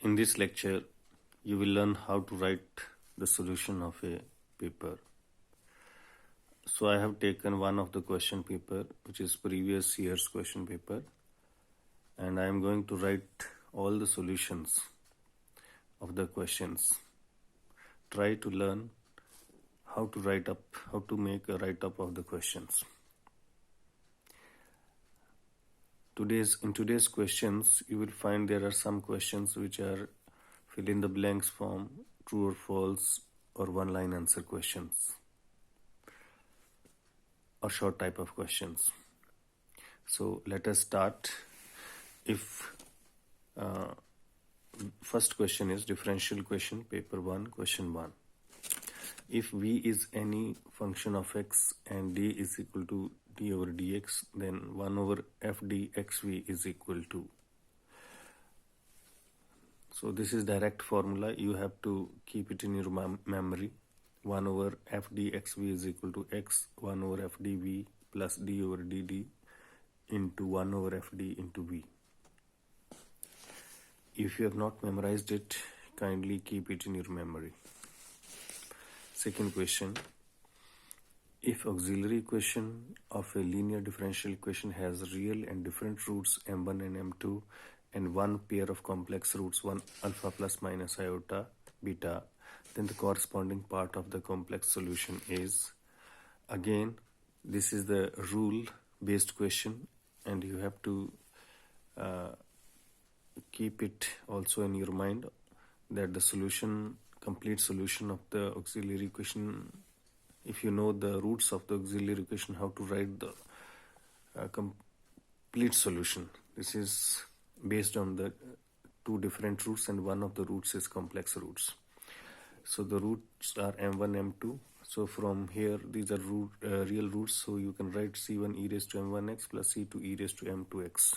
In this lecture, you will learn how to write the solution of a paper. So I have taken one of the question paper, which is previous year's question paper, and I am going to write all the solutions of the questions. Try to learn how to make a write-up of the questions. In today's questions, you will find there are some questions which are fill in the blanks form, true or false, or one-line answer questions, or short type of questions. So let us start. If first question is differential question, paper 1, question 1. If v is any function of x and d is equal to d over dx, then 1 over f dxv is equal to. So this is direct formula. You have to keep it in your memory. 1 over f dxv is equal to x, 1 over f dv plus d over dd into 1 over f d into v. If you have not memorized it, kindly keep it in your memory. Second question. If auxiliary equation of a linear differential equation has real and different roots m1 and m2 and one pair of complex roots 1 alpha plus minus iota beta, then the corresponding part of the complex solution is. Again, this is the rule based question, and you have to keep it also in your mind that the complete solution of the auxiliary equation, if you know the roots of the auxiliary equation, how to write the complete solution. This is based on the two different roots, and one of the roots is complex roots. So the roots are m1, m2. So from here, these are real roots. So you can write c1 e raised to m1x plus c2 e raised to m2x.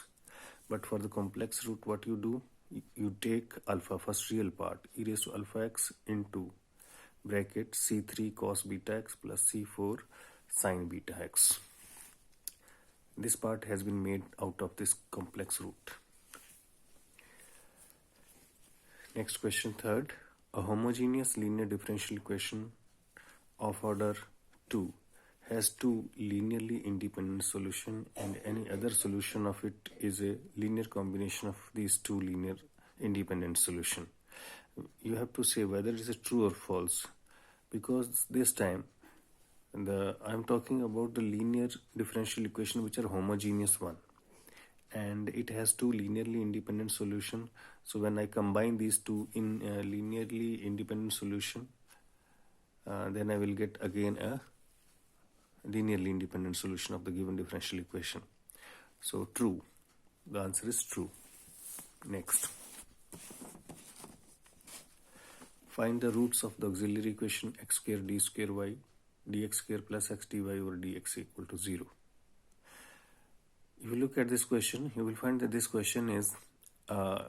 But for the complex root, what you do? You take alpha, first real part, e raised to alpha x into bracket c3 cos beta x plus c4 sin beta x. This part has been made out of this complex root. Next question, third. A homogeneous linear differential equation of order 2 has two linearly independent solutions, and any other solution of it is a linear combination of these two linear independent solutions. You have to say whether it is true or false, because this time I'm talking about the linear differential equation which are homogeneous one, and it has two linearly independent solutions. So when I combine these two in a linearly independent solution, then I will get again a linearly independent solution of the given differential equation. So true. The answer is true. Next. Find the roots of the auxiliary equation x square d square y dx square plus x dy over dx equal to 0. If you look at this question, you will find that this question is a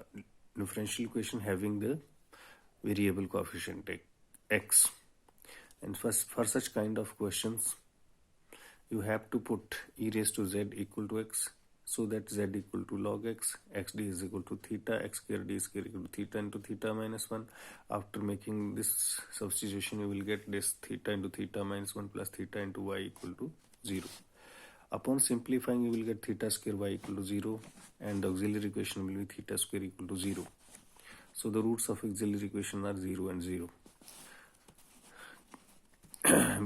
differential equation having the variable coefficient x. And for such kind of questions, you have to put e raised to z equal to x, so that z equal to log x, xd is equal to theta, x square d square equal to theta into theta minus 1. After making this substitution, you will get this theta into theta minus 1 plus theta into y equal to 0. Upon simplifying, you will get theta square y equal to 0, and the auxiliary equation will be theta square equal to 0. So the roots of auxiliary equation are 0 and 0.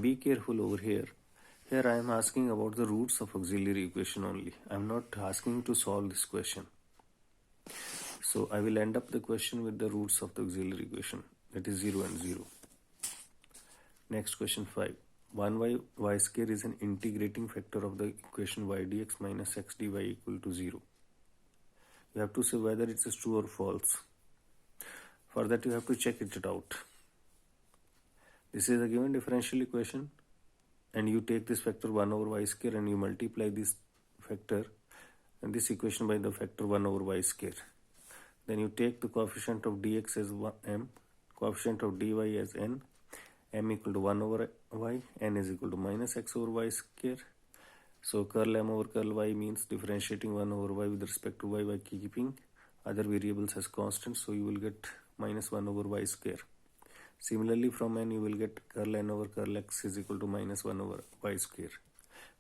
Be careful over here. Here I am asking about the roots of auxiliary equation only. I am not asking to solve this question. So I will end up the question with the roots of the auxiliary equation, that is 0 and 0. Next question 5. 1y y square is an integrating factor of the equation y dx minus x dy equal to 0. You have to say whether it is true or false. For that you have to check it out. This is a given differential equation, and you take this factor 1 over y square and you multiply this factor and this equation by the factor 1 over y square. Then you take the coefficient of dx as m, coefficient of dy as n, m equal to 1 over y, n is equal to minus x over y square. So curl m over curl y means differentiating 1 over y with respect to y by keeping other variables as constants, so you will get minus 1 over y square. Similarly, from n you will get curl n over curl x is equal to minus 1 over y square.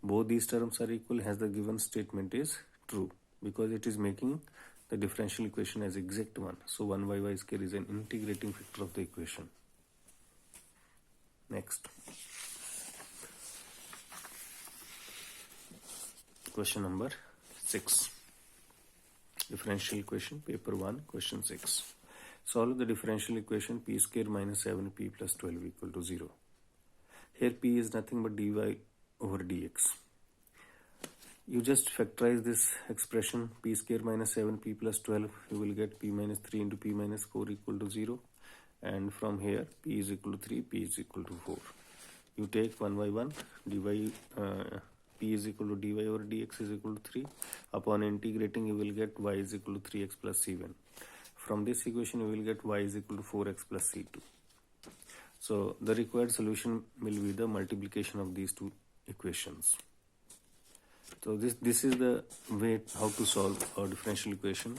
Both these terms are equal as the given statement is true, because it is making the differential equation as exact one. So 1 by y square is an integrating factor of the equation. Next. Question number 6. Differential equation, paper 1, question 6. Solve the differential equation p square minus 7p plus 12 equal to 0. Here p is nothing but dy over dx. You just factorize this expression p square minus 7p plus 12. You will get p minus 3 into p minus 4 equal to 0. And from here p is equal to 3, p is equal to 4. You take 1 by 1, dy p is equal to dy over dx is equal to 3. Upon integrating you will get y is equal to 3x plus c1. From this equation you will get y is equal to 4x plus c2. So the required solution will be the multiplication of these two equations. So this is the way how to solve a differential equation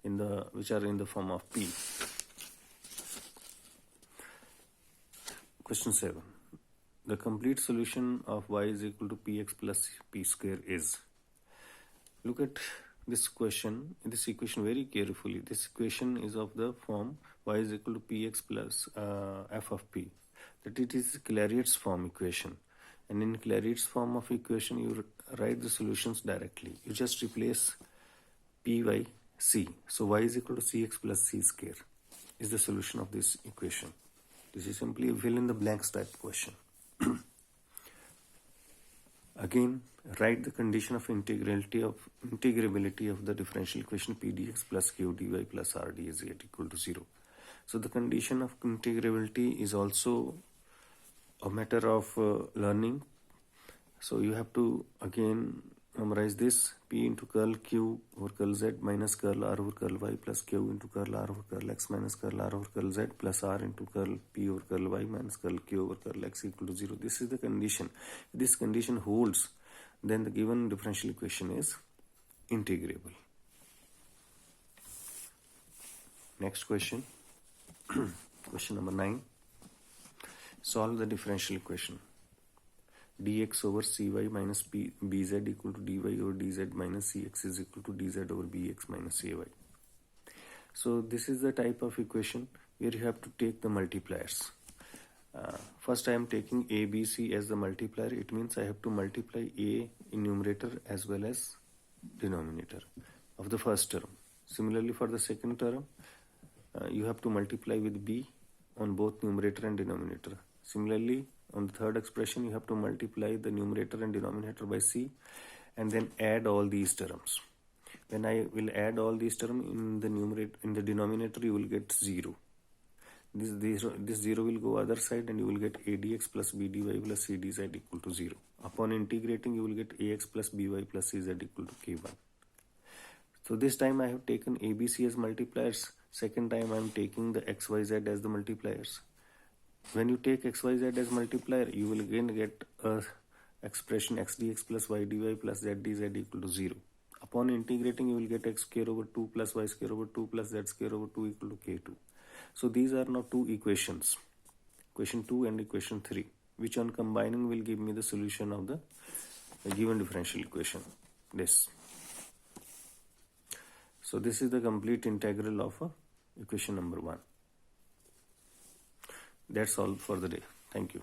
which are in the form of p. Question 7. The complete solution of y is equal to px plus p square is. Look at this equation very carefully. This equation is of the form y is equal to px plus f of p. That it is Clairaut's form equation. And in Clairaut's form of equation, you write the solutions directly. You just replace p by c. So y is equal to cx plus c square is the solution of this equation. This is simply a fill in the blanks type question. Again, write the condition of integrability of the differential equation p dx plus q dy plus r dz equal to 0. So the condition of integrability is also a matter of learning. So you have to again memorize this: p into curl q over curl z minus curl r over curl y plus q into curl r over curl x minus curl r over curl z plus r into curl p over curl y minus curl q over curl x equal to 0. This is the condition. If this condition holds, then the given differential equation is integrable. Next question. Question number 9. Solve the differential equation dx over cy minus bz equal to dy over dz minus cx is equal to dz over bx minus ay. So this is the type of equation where you have to take the multipliers. First I am taking a, b, c as the multiplier. It means I have to multiply a in numerator as well as denominator of the first term. Similarly for the second term, you have to multiply with b on both numerator and denominator. Similarly, on the third expression, you have to multiply the numerator and denominator by c and then add all these terms. When I will add all these terms in the denominator, you will get 0. This 0 will go other side and you will get a dx plus b dy plus c dz equal to 0. Upon integrating, you will get ax plus by plus cz equal to k1. So this time I have taken ABC as multipliers. Second time I am taking the xyz as the multipliers. When you take xyz as multiplier, you will again get a expression x dx plus y dy plus z dz equal to 0. Upon integrating, you will get x square over 2 plus y square over 2 plus z square over 2 equal to k2. So these are now two equations, equation 2 and equation 3, which on combining will give me the solution of the given differential equation. So this is the complete integral of equation number 1. That's all for the day. Thank you.